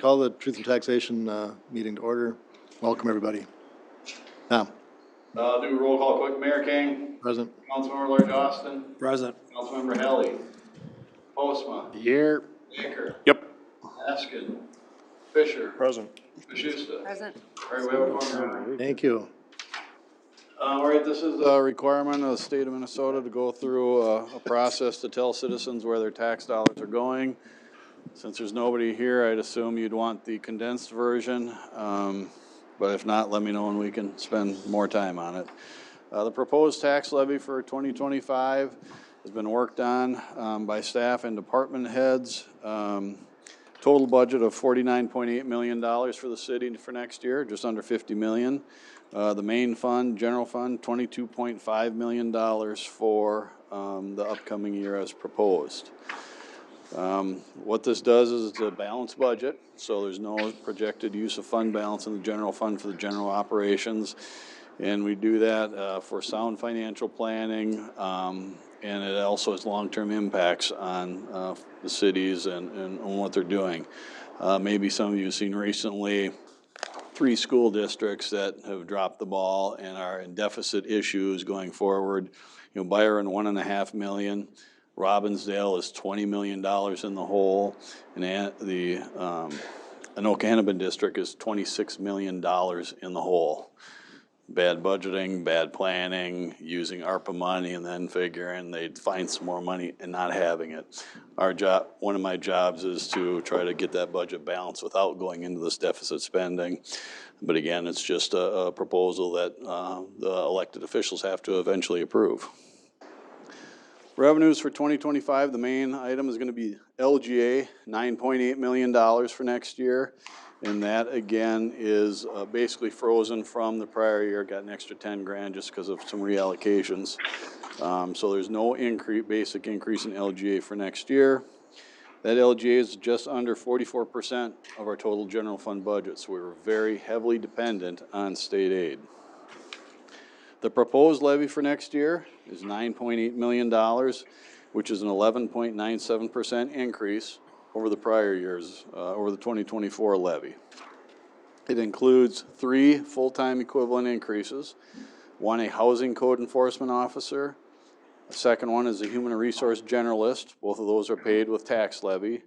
Call the Truth and Taxation meeting to order. Welcome, everybody. Now, Do a roll call quick. Mayor King. present. Councilmember Large Austin. Present. Councilmember Helly. Postma. Here. Baker. Yep. Askin. Fisher. Present. Bashusta. Present. All right, we have a quorum. Thank you. All right, this is a requirement of the state of Minnesota to go through a process to tell citizens where their tax dollars are going. Since there's nobody here, I'd assume you'd want the condensed version. But if not, let me know and we can spend more time on it. The proposed tax levy for 2025 has been worked on by staff and department heads. Total budget of $49.8 million for the city for next year, just under $50 million. The main fund, general fund, $22.5 million for the upcoming year as proposed. What this does is it's a balanced budget, so there's no projected use of fund balance in the general fund for the general operations. And we do that for sound financial planning, and it also has long-term impacts on the cities and on what they're doing. Maybe some of you have seen recently 3 school districts that have dropped the ball and are in deficit issues going forward. You know, Byron, $1.5 million. Robbinsdale is $20 million in the hole, and the Anoka-Hennepin district is $26 million in the hole. Bad budgeting, bad planning, using ARPA money and then figuring they'd find some more money and not having it. Our job, one of my jobs is to try to get that budget balanced without going into this deficit spending. But again, it's just a proposal that the elected officials have to eventually approve. Revenues for 2025, the main item is going to be LGA, $9.8 million for next year. And that again is basically frozen from the prior year, got an extra 10 grand just because of some reallocations. So there's no basic increase in LGA for next year. That LGA is just under 44% of our total general fund budget. So we were very heavily dependent on state aid. The proposed levy for next year is $9.8 million, which is an 11.97% increase over the prior years, over the 2024 levy. It includes 3 full-time equivalent increases, one a housing code enforcement officer, the second one is a human resource generalist, both of those are paid with tax levy,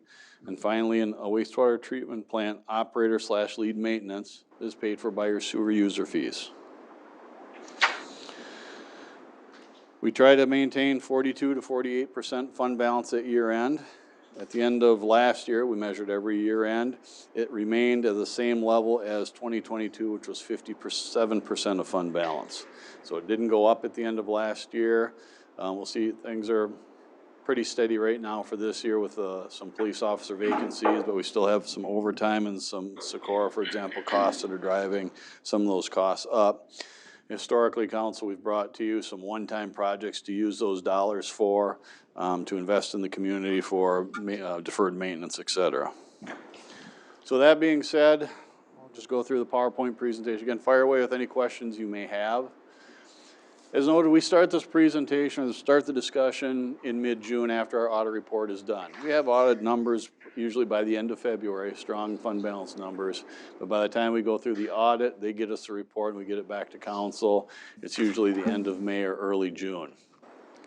and finally a wastewater treatment plant operator / lead maintenance is paid for by your sewer user fees. We try to maintain 42 to 48% fund balance at year end. At the end of last year, we measured every year end. It remained at the same level as 2022, which was 57% of fund balance. So it didn't go up at the end of last year. We'll see things are pretty steady right now for this year with some police officer vacancies, but we still have some overtime and some Socorro, for example, costs that are driving some of those costs up. Historically, Council, we've brought to you some one-time projects to use those dollars for, to invest in the community for deferred maintenance, et cetera. So that being said, I'll just go through the PowerPoint presentation. Again, fire away with any questions you may have. As noted, we start this presentation, start the discussion in mid-June after our audit report is done. We have audit numbers usually by the end of February, strong fund balance numbers. But by the time we go through the audit, they get us the report and we get it back to council. It's usually the end of May or early June.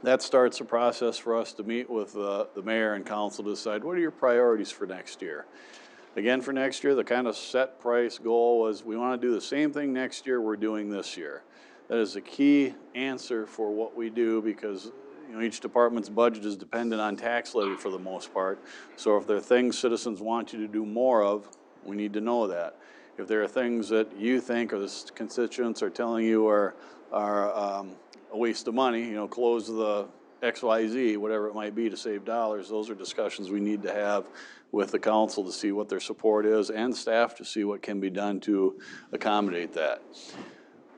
That starts the process for us to meet with the mayor and council to decide what are your priorities for next year. Again, for next year, the kind of set price goal was we want to do the same thing next year we're doing this year. That is a key answer for what we do because each department's budget is dependent on tax levy for the most part. So if there are things citizens want you to do more of, we need to know that. If there are things that you think or the constituents are telling you are a waste of money, close the XYZ, whatever it might be to save dollars, those are discussions we need to have with the council to see what their support is and staff to see what can be done to accommodate that.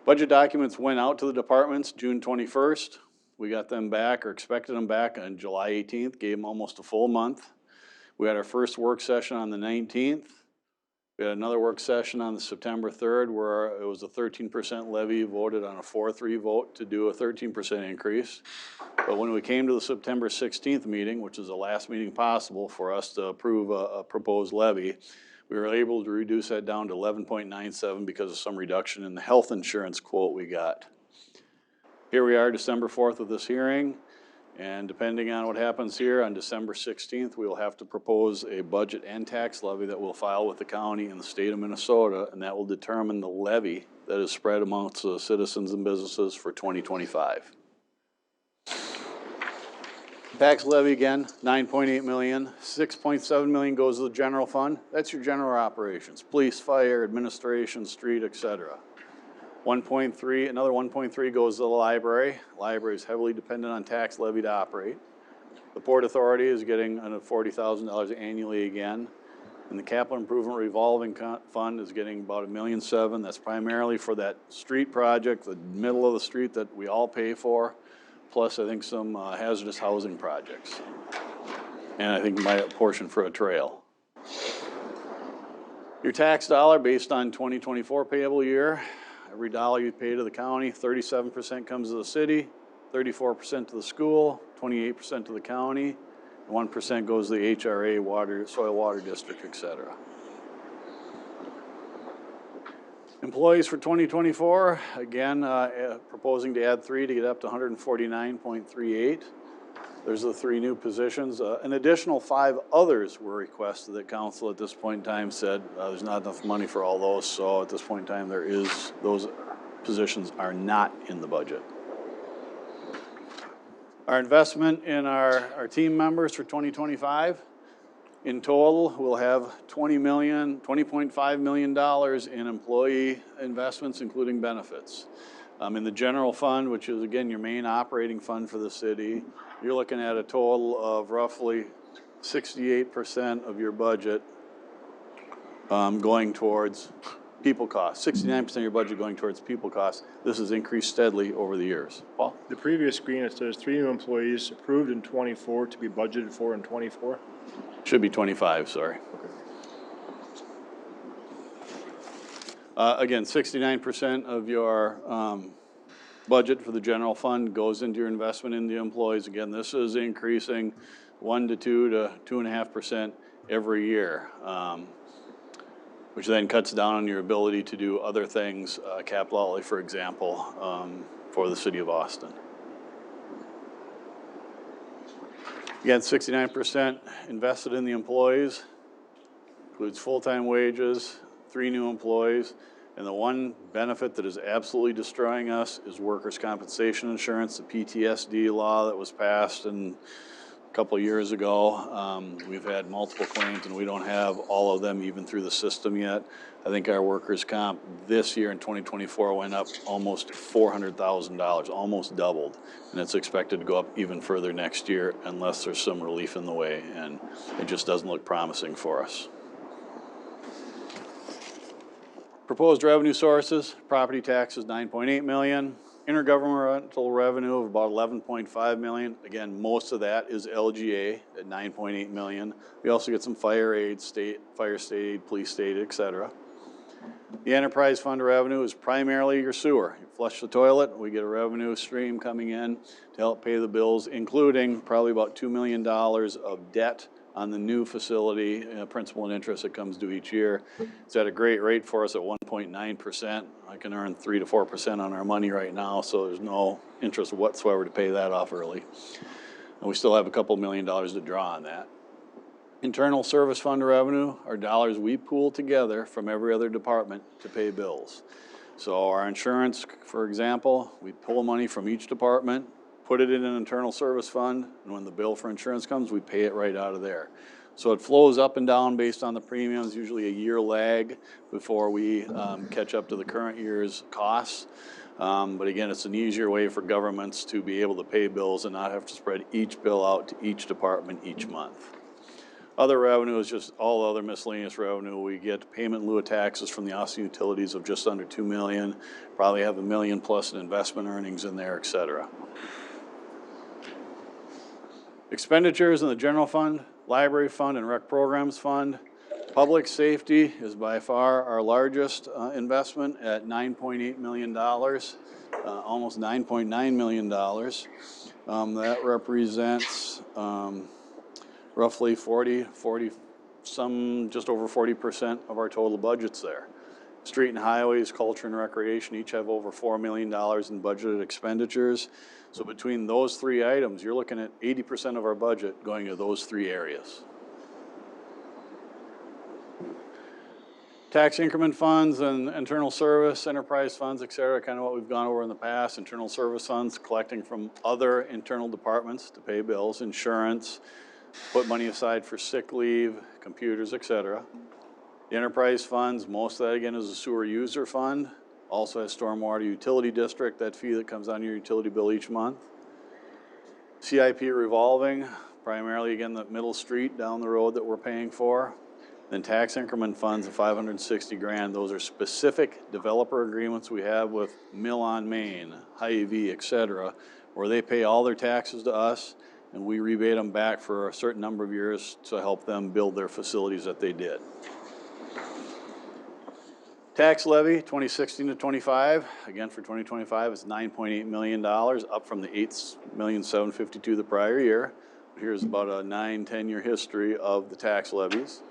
Budget documents went out to the departments June 21st. We got them back or expected them back on July 18th, gave them almost a full month. We had our first work session on the 19th. We had another work session on the September 3rd where it was a 13% levy voted on a 4-3 vote to do a 13% increase. But when we came to the September 16th meeting, which is the last meeting possible for us to approve a proposed levy, We were able to reduce that down to 11.97 because of some reduction in the health insurance quote we got. Here we are, December 4th of this hearing, and depending on what happens here, on December 16th, we will have to propose a budget and tax levy that we'll file with the county and the state of Minnesota, and that will determine the levy that is spread amongst the citizens and businesses for 2025. Tax levy again, 9.8 million, 6.7 million goes to the general fund. That's your general operations, police, fire, administration, street, etc. 1.3, another 1.3 goes to the library. Library is heavily dependent on tax levy to operate. The Port Authority is getting $40,000 annually again. And the capital improvement revolving fund is getting about $1.7 million. That's primarily for that street project, the middle of the street that we all pay for, plus I think some hazardous housing projects. And I think my portion for a trail. Your tax dollar based on 2024 payable year, every dollar you pay to the county, 37% comes to the city, 34% to the school, 28% to the county, 1% goes to the HRA, water, soil water district, etc. Employees for 2024, again, proposing to add 3 to get up to 149.38. There's the 3 new positions. An additional 5 others were requested that council at this point in time said there's not enough money for all those, so at this point in time those positions are not in the budget. Our investment in our team members for 2025, in total, we'll have $20.5 million in employee investments, including benefits. In the general fund, which is again your main operating fund for the city, you're looking at a total of roughly 68% of your budget going towards people costs. 69% of your budget going towards people costs. This has increased steadily over the years. Paul? The previous screen, it says 3 new employees approved in 24 to be budgeted for in 24. Should be 25, sorry. Again, 69% of your budget for the general fund goes into your investment in the employees. Again, this is increasing 1 to 2 to 2.5% every year, which then cuts down on your ability to do other things, capital outlay, for example, for the city of Austin. Again, 69% invested in the employees, includes full-time wages, 3 new employees, and the one benefit that is absolutely destroying us is workers' compensation insurance, the PTSD law that was passed a couple of years ago. We've had multiple claims and we don't have all of them even through the system yet. I think our workers' comp this year in 2024 went up almost $400,000, almost doubled. And it's expected to go up even further next year unless there's some relief in the way, and it just doesn't look promising for us. Proposed revenue sources, property taxes 9.8 million, intergovernmental revenue of about 11.5 million. Again, most of that is LGA at 9.8 million. We also get some fire aid, fire state aid, police state, etc. The enterprise fund revenue is primarily your sewer. You flush the toilet, we get a revenue stream coming in to help pay the bills, including probably about $2 million of debt on the new facility, principal and interest that comes due each year. It's at a great rate for us at 1.9%. I can earn 3 to 4% on our money right now, so there's no interest whatsoever to pay that off early. And we still have a couple $1 million to draw on that. Internal service fund revenue are dollars we pool together from every other department to pay bills. So our insurance, for example, we pull money from each department, put it in an internal service fund, and when the bill for insurance comes, we pay it right out of there. So it flows up and down based on the premiums, usually a year lag before we catch up to the current year's costs. But again, it's an easier way for governments to be able to pay bills and not have to spread each bill out to each department each month. Other revenue is just all other miscellaneous revenue. We get payment in lieu of taxes from the Austin utilities of just under $2 million, probably have $1 million plus in investment earnings in there, et cetera. Expenditures in the general fund, library fund, and rec programs fund. Public safety is by far our largest investment at $9.8 million, almost $9.9 million. That represents roughly 46% just over 40% of our total budget's there. Street and highways, culture and recreation each have over $4 million in budgeted expenditures. So between those three items, you're looking at 80% of our budget going to those three areas. Tax increment funds and internal service, enterprise funds, et cetera, kind of what we've gone over in the past. Internal service funds collecting from other internal departments to pay bills, insurance, put money aside for sick leave, computers, et cetera. The enterprise funds, most of that again is a sewer user fund. Also has stormwater utility district, that fee that comes on your utility bill each month. CIP revolving, primarily again the middle street down the road that we're paying for. Then tax increment funds of 560 grand. Those are specific developer agreements we have with Mill on Main, Hy-Vee, et cetera, where they pay all their taxes to us and we rebate them back for a certain number of years to help them build their facilities that they did. Tax levy, 2016 to 25, again for 2025, it's $9.8 million, up from the $8,752,000 the prior year. Here's about a 9-10 year history of the tax levies.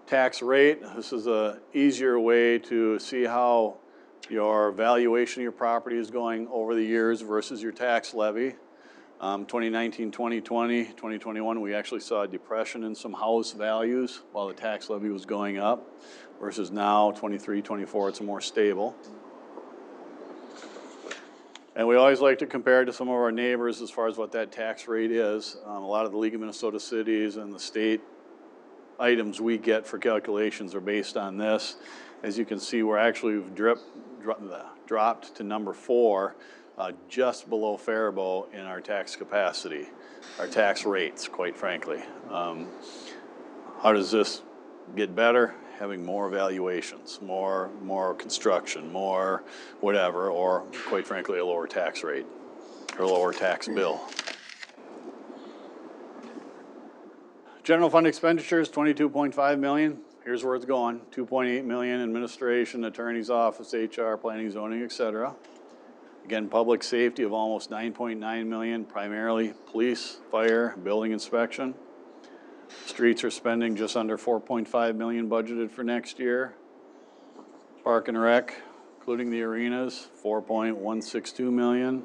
Tax rate, this is an easier way to see how your valuation of your property is going over the years versus your tax levy. 2019, 2020, 2021, we actually saw a depression in some house values while the tax levy was going up, versus now, 23, 24, it's more stable. And we always like to compare to some of our neighbors as far as what that tax rate is. A lot of the League of Minnesota Cities and the state items we get for calculations are based on this. As you can see, we've dropped to number 4, just below Faribault in our tax capacity, our tax rates, quite frankly. How does this get better? Having more valuations, more construction, more whatever, or quite frankly, a lower tax rate or lower tax bill. General fund expenditures, $22.5 million. Here's where it's going. $2.8 million administration, attorney's office, HR, planning, zoning, et cetera. Again, public safety of almost $9.9 million, primarily police, fire, building inspection. Streets are spending just under $4.5 million budgeted for next year. Park and rec, including the arenas, $4.162 million.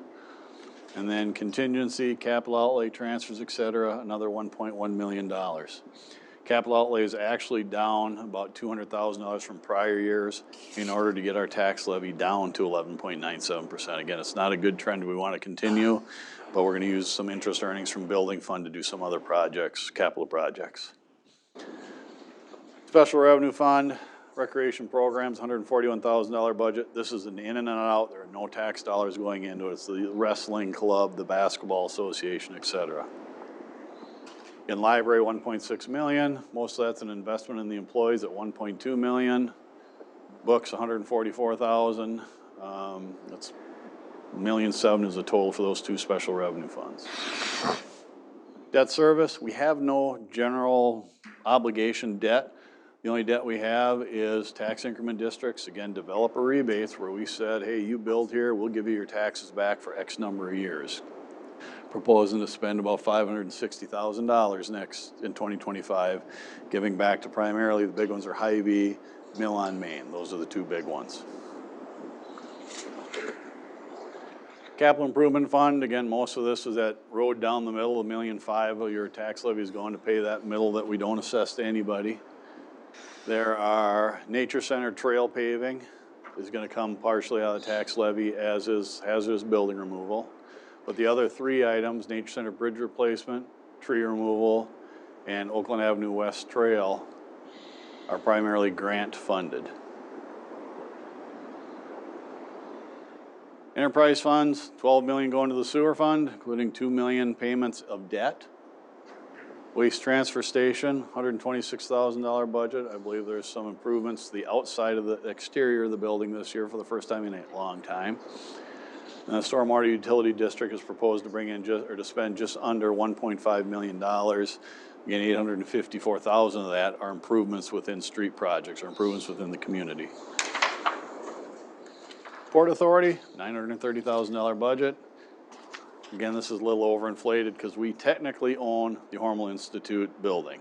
And then contingency, capital outlay, transfers, et cetera, another $1.1 million. Capital outlay is actually down about $200,000 from prior years in order to get our tax levy down to 11.97%. Again, it's not a good trend we want to continue, but we're going to use some interest earnings from building fund to do some other projects, capital projects. Special revenue fund, recreation programs, $141,000 budget. This is an in and an out. There are no tax dollars going into it. It's the wrestling club, the basketball association, et cetera. In library, $1.6 million. Most of that's an investment in the employees at $1.2 million. Books, $144,000. That's $1.7 million is the total for those two special revenue funds. Debt service, we have no general obligation debt. The only debt we have is tax increment districts, again, developer rebates, where we said, hey, you build here, we'll give you your taxes back for X number of years. Proposing to spend about $560,000 next in 2025, giving back to primarily the big ones are Hy-Vee, Mill on Main. Those are the two big ones. Capital Improvement Fund, again, most of this is that road down the middle, $1.5 million of your tax levy is going to pay that middle that we don't assess to anybody. There are Nature Center trail paving is going to come partially out of the tax levy, as is hazardous building removal. But the other three items, Nature Center bridge replacement, tree removal, and Oakland Avenue West Trail, are primarily grant funded. Enterprise funds, $12 million going to the sewer fund, including $2 million payments of debt. Waste transfer station, $126,000 budget. I believe there's some improvements to the outside of the exterior of the building this year for the first time in a long time. And the stormwater utility district is proposed to bring in to spend just under $1.5 million. Again, $854,000 of that are improvements within street projects or improvements within the community. Port Authority, $930,000 budget. Again, this is a little overinflated because we technically own the Hormel Institute building.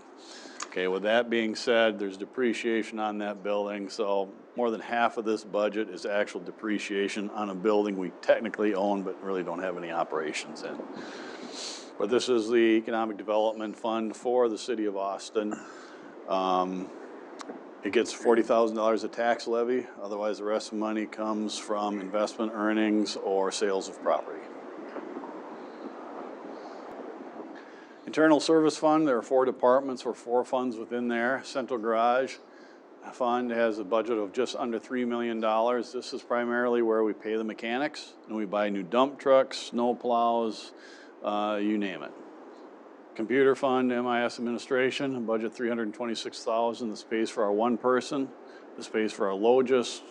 Okay, with that being said, there's depreciation on that building, so more than half of this budget is actual depreciation on a building we technically own but really don't have any operations in. But this is the Economic Development Fund for the city of Austin. It gets $40,000 of tax levy, otherwise the rest of the money comes from investment earnings or sales of property. Internal Service Fund, there are 4 departments or 4 funds within there. Central Garage Fund has a budget of just under $3 million. This is primarily where we pay the mechanics and we buy new dump trucks, snow plows, you name it. Computer Fund, MIS Administration, budget $326,000. This pays for our 1 person. This pays for our Logis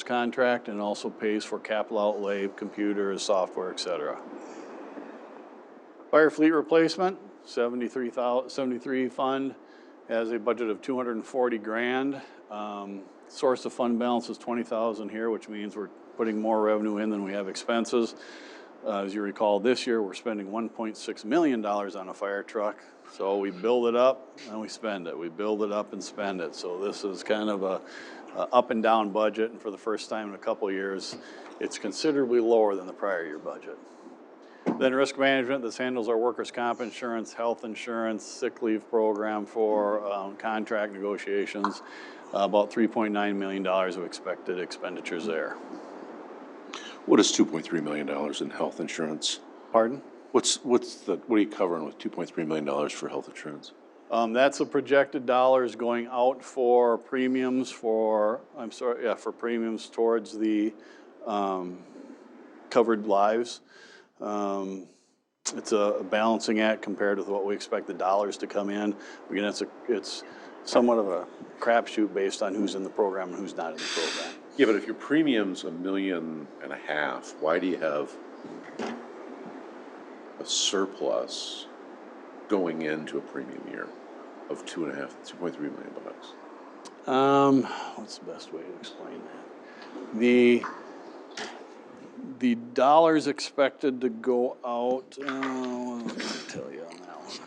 contract, and also pays for capital outlay, computers, software, etc. Fire Fleet Replacement, 73 fund, has a budget of $240,000. Source of fund balance is $20,000 here, which means we're putting more revenue in than we have expenses. As you recall, this year we're spending $1.6 million on a fire truck. So we build it up and we spend it. We build it up and spend it. So this is kind of a up and down budget, and for the first time in a couple of years, it's considerably lower than the prior year budget. Then risk management, this handles our workers' comp insurance, health insurance, sick leave program for contract negotiations, about $3.9 million of expected expenditures there. What is $2.3 million in health insurance? Pardon? What are you covering with $2.3 million for health insurance? That's the projected dollars going out for premiums for premiums towards the covered lives. It's a balancing act compared with what we expect the dollars to come in. Again, it's somewhat of a crapshoot based on who's in the program and who's not in the program. Yeah, but if your premium's $1.5 million, why do you have a surplus going into a premium year of $2.3 million? What's the best way to explain that? The dollars expected to go out, what am I going to tell you on that one?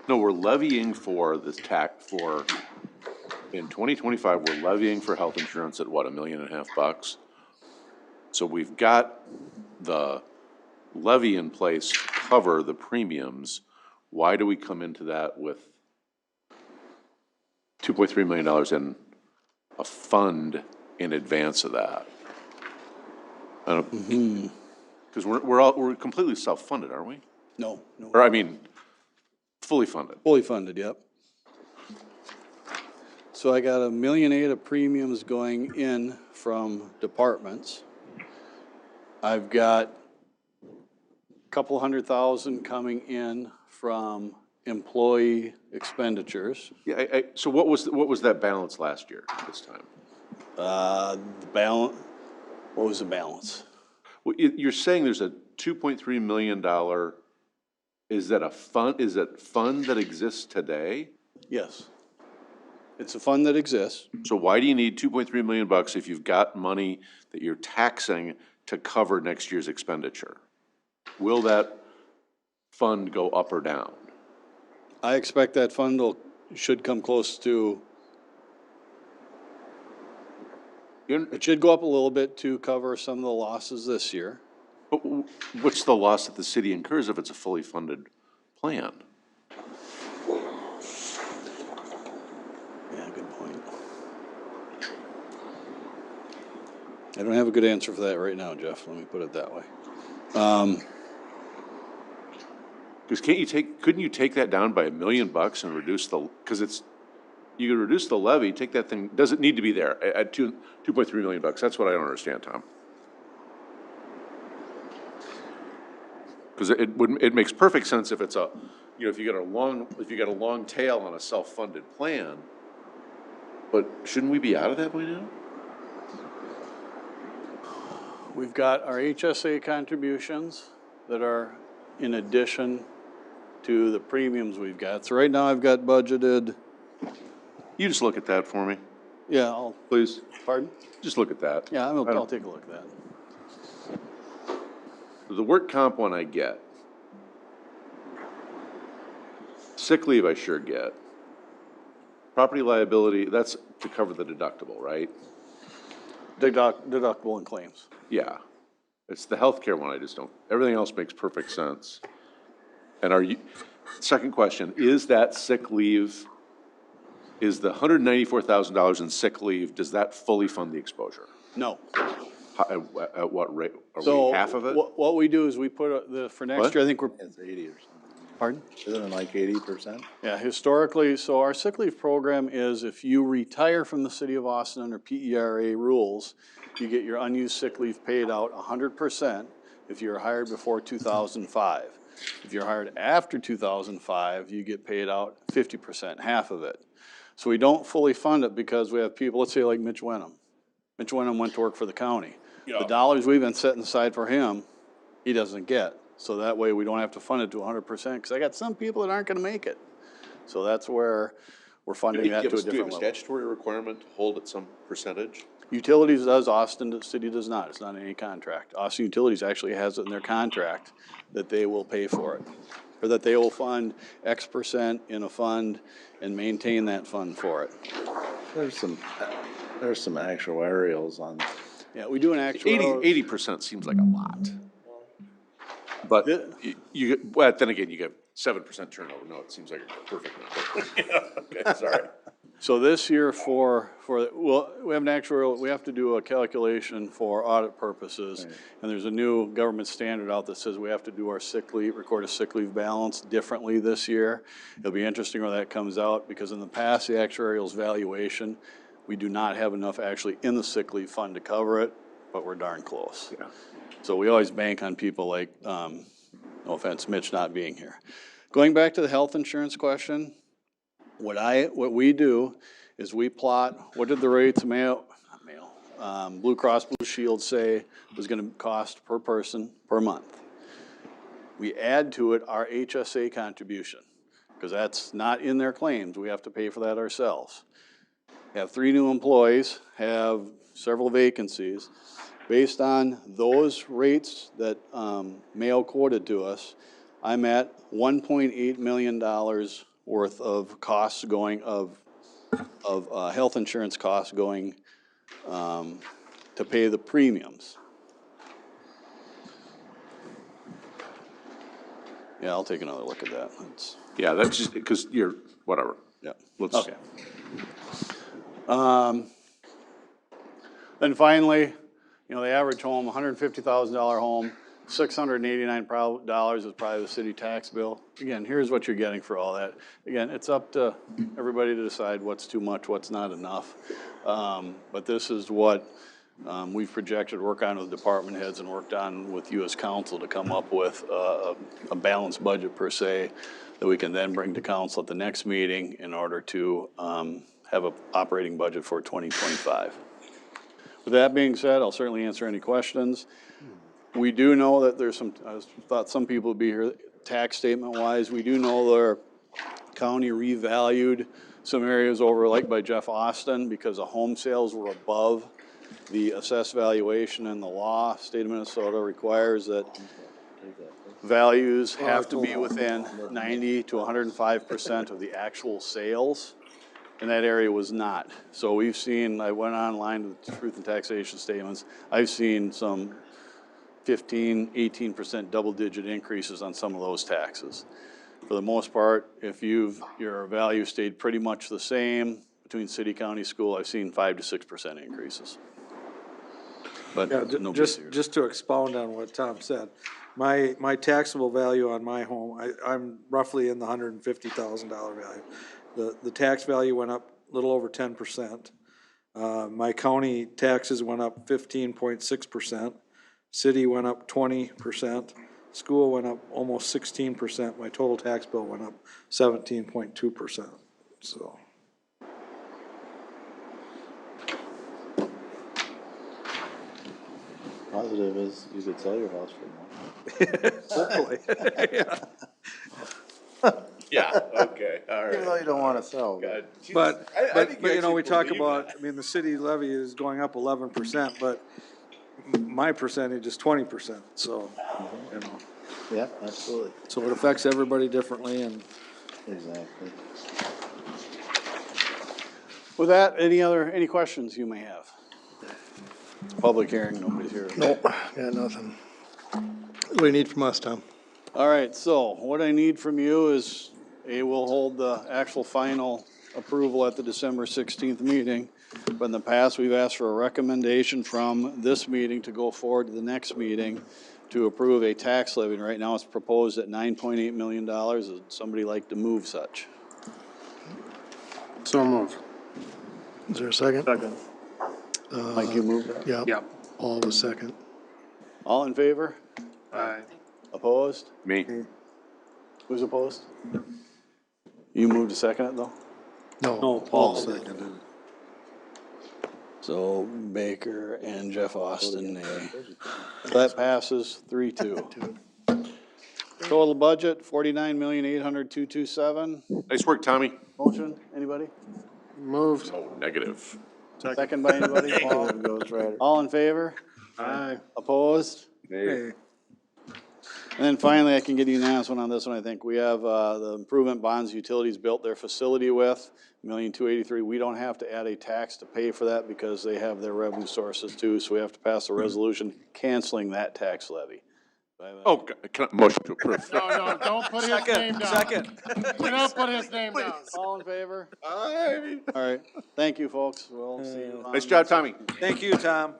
No, we're levying for this tax for, in 2025, we're levying for health insurance at what, $1.5 million? So we've got the levy in place to cover the premiums. Why do we come into that with $2.3 million in a fund in advance of that? Because we're completely self-funded, aren't we? No. Or I mean, fully funded. Fully funded, yep. So I got $1.8 million of premiums going in from departments. I've got a couple $100,000 coming in from employee expenditures. Yeah. So what was that balance last year at this time? The balance. What was the balance? Well, you're saying there's a $2.3 million. Is that a fund? Is that fund that exists today? Yes. It's a fund that exists. So why do you need $2.3 million if you've got money that you're taxing to cover next year's expenditure? Will that fund go up or down? I expect that fund should come close to. It should go up a little bit to cover some of the losses this year. But what's the loss that the city incurs if it's a fully funded plan? Yeah, good point. I don't have a good answer for that right now, Jeff. Let me put it that way. Because couldn't you take that down by $1 million and reduce you could reduce the levy, take that thing, does it need to be there at $2.3 million? That's what I don't understand, Tom. Because it makes perfect sense if it's if you got a long tail on a self-funded plan, but shouldn't we be out of that by now? We've got our HSA contributions that are in addition to the premiums we've got. So right now I've got budgeted. You just look at that for me, Yeah, please. Pardon? Just look at that. Yeah, I'll take a look at that. The work comp one I get. Sick leave I sure get. Property liability, that's to cover the deductible, right? Deductible and claims. Yeah. It's the healthcare one I just don't, everything else makes perfect sense. And are you, second question, is that sick leave, is the $194,000 in sick leave, does that fully fund the exposure? No. At what rate? Are So we half of it? what we do is we put for next What? year, I think we're, It's 80 or something. pardon? Isn't it like 80%? Yeah, historically, so our sick leave program is if you retire from the city of Austin under PERA rules, you get your unused sick leave paid out 100% if you're hired before 2005. If you're hired after 2005, you get paid out 50%, half of it. So we don't fully fund it because we have people, let's say like Mitch Wenham. Mitch Wenham went to work for the county. The dollars we've been setting aside for him, he doesn't get. So that way we don't have to fund it to 100%, because I got some people that aren't gonna make it. So that's where we're funding that to a Do we have different a level. statutory requirement to hold at some percentage? Utilities does, Austin, the city does not. It's not in any contract. Austin Utilities actually has it in their contract that they will pay for it, or that they will fund X% in a fund and maintain that fund for it. There's some actuarials on, Yeah, we do an actual. 80% seems like a lot. But well, then again, you get 7% turnover. No, it seems like a perfect number. Okay, sorry. So this year well, we have an actuarial, we have to do a calculation for audit purposes. Right. And there's a new government standard out that says we have to do our sick leave, record a sick leave balance differently this year. It'll be interesting where that comes out, because in the past, the actuarial's valuation, we do not have enough actually in the sick leave fund to cover it, but we're darn close. Yeah. So we always bank on people like, no offense, Mitch not being here. Going back to the health insurance question, what we do is we plot, what did the rates Blue Cross Blue Shield say was gonna cost per person per month. We add to it our HSA contribution, because that's not in their claims. We have to pay for that ourselves. Have 3 new employees, have several vacancies. Based on those rates that Mayo quoted to us, I'm at $1.8 million worth of costs going, of health insurance costs going to pay the premiums. Yeah, I'll take another look at that. Yeah, that's just because you're, whatever. Yeah. Let's, Okay. Then finally, the average home, $150,000 home, $689 is probably the city tax bill. Again, here's what you're getting for all that. Again, it's up to everybody to decide what's too much, what's not enough. But this is what we've projected, work on with department heads and worked on with you as council to come up with a balanced budget per se that we can then bring to council at the next meeting in order to have an operating budget for 2025. With that being said, I'll certainly answer any questions. We do know that there's I thought some people would be here, tax statement wise, we do know their county revalued some areas over like by Jeff Austin because the home sales were above the assessed valuation, and the law, state of Minnesota requires that values have to be within 90 to 105% of the actual sales. And that area was not. So we've seen, I went online to the truth and taxation statements, I've seen some 15, 18% double-digit increases on some of those taxes. For the most part, if your value stayed pretty much the same between city, county, school, I've seen 5 to 6% increases. But Yeah, no just to expound on what Tom said, my taxable value on my home, I'm roughly in the $150,000 value. The tax value went up a little over 10%. My county taxes went up 15.6%. City went up 20%. School went up almost 16%. My total tax bill went up 17.2%. So. positive is you could sell your house for more. Hopefully. yeah, okay, all right. Even though you don't want to sell. But I think we actually talk believe about, that. I mean, the city levy is going up 11%, but my percentage is 20%, so, you know. Yeah, absolutely, So it affects everybody differently, and exactly. With that, any questions you may have? Public hearing, nobody's here. Nope, got nothing. What do you need from us, Tom? All right, so what I need from you is, we'll hold the actual final approval at the December 16th meeting. But in the past, we've asked for a recommendation from this meeting to go forward to the next meeting to approve a tax levy. And right now, it's proposed at $9.8 million. Would somebody like to move such? So move. Is there a second? Second. Mike, you move that? Yep. Yep. Paul was second. All in favor? Aye. Opposed? Me, Who's opposed? You moved to second it, though? no, Paul seconded. So Baker and Jeff Austin, nay. That passes 3-2. Total budget, 49,800,227. nice work, Tommy. Motion, anybody? Moved. Oh, negative. Second by anybody? Paul? Ghost Rider. All in favor? Aye. Opposed? Hey, And then finally, I can get you an answer on this one, I think. We have the improvement bonds utilities built their facility with, $1,283,000. We don't have to add a tax to pay for that because they have their revenue sources too, so we have to pass a resolution canceling that tax levy. Oh, can I, motion to approve. No, don't put his name down. second. Do not put his name down. All in favor? Aye. All right, thank you, folks. We'll see you on. Nice job, Tommy. Thank you, Tom.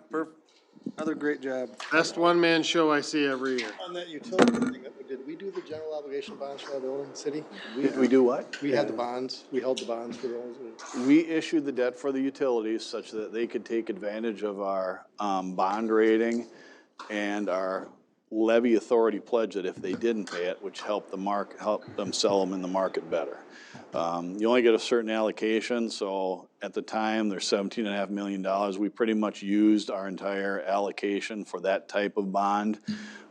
Another great job. Best one-man show I see every year. On that utility thing, did we do the general obligation bonds for that building, city? Did we do what? We had the bonds, we held the bonds for those. We issued the debt for the utilities such that they could take advantage of our bond rating and our levy authority pledge that if they didn't pay it, which helped help them sell them in the market better. You only get a certain allocation, so at the time, there's $17.5 million. We pretty much used our entire allocation for that type of bond.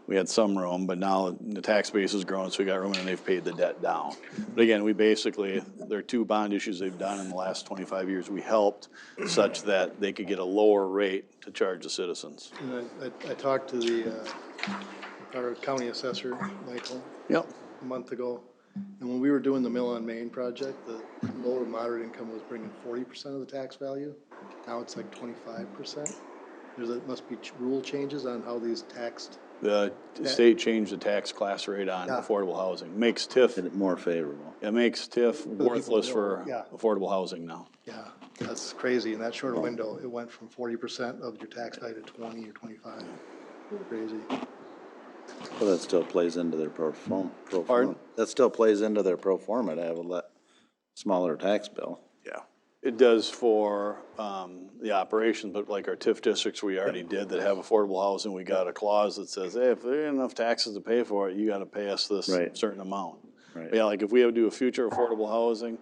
We had some room, but now the tax base has grown, so we got room, and they've paid the debt down. But again, we basically, there are 2 bond issues they've done in the last 25 years. We helped such that they could get a lower rate to charge the citizens. And I talked to our county assessor, Michael, Yep. a month ago. And when we were doing the Mill on Main project, the lower moderate income was bringing 40% of the tax value. Now it's like 25%. Must be rule changes on how these taxed. The state changed the tax class rate on Yeah. affordable housing. Makes TIF, Made it more favorable. it makes TIF worthless for Yeah. affordable housing now. Yeah, that's crazy. In that short window, it went from 40% of your tax value to 20 or 25. Crazy. Well, that still plays into their pro forma. Pardon? That still plays into their pro forma to have a smaller tax bill. Yeah. It does for the operations, but like our TIF districts, we already did that have affordable housing, we got a clause that says, hey, if there ain't enough taxes to pay for it, you gotta pay us this Right. certain amount. Right. Yeah, like if we have to do a future affordable housing,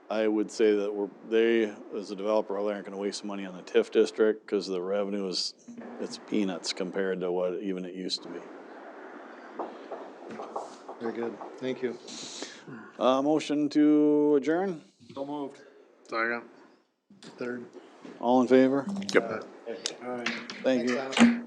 I would say that they, as a developer, they aren't gonna waste money on the TIF district, because the revenue it's peanuts compared to what even it used to be. Very good. Thank you. Motion to adjourn? So moved. Second. Third. All in favor? Yep. Thank you. Thanks, Tom.